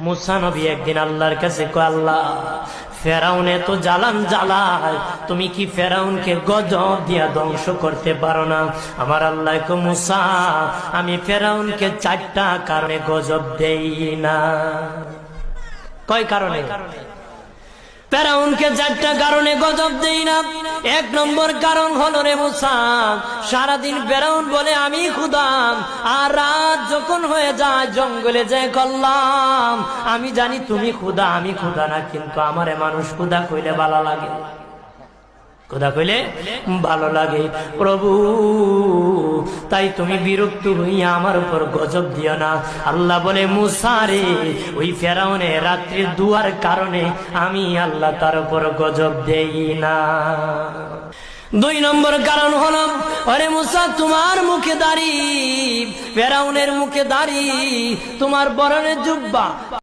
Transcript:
মুসা নবী একদিন আল্লাহর কাছে কয়, আল্লাহ ফেরাউনে তো জ্বালান জ্বালায়, তুমি কি ফেরাউনকে গজব দিয়া ধ্বংস করতে পারো না? আমার আল্লাহ কো, মুসা আমি ফেরাউনকে 4টা কারণে গজব দেই না। কয় কারণে? ফেরাউনকে 4টা কারণে গজব দেই না। 1 নম্বর কারণ হলো, রে মুসা, সারাদিন ফেরাউন বলে আমি খোদা, আর রাত যখন হয়ে যায় জঙ্গলে যায় করলাম আমি জানি তুমি খোদা, আমি খোদা না, কিন্তু আমারে মানুষ খোদা কইলে ভালো লাগে, খোদা কইলে ভালো লাগে। প্রভু, তাই তুমি বিরক্ত হইয়া আমার উপর গজব দিও না। আল্লাহ বলে, মুসা রে, ওই ফেরাউনে রাত্রির দুয়ার কারণে আমি আল্লাহ তার উপর গজব দেই না। 2 নম্বর কারণ হলো, আরে মুসা, তোমার মুখে দাড়ি, ফেরাউনের মুখে দাড়ি, তোমার বরণের জুব্বা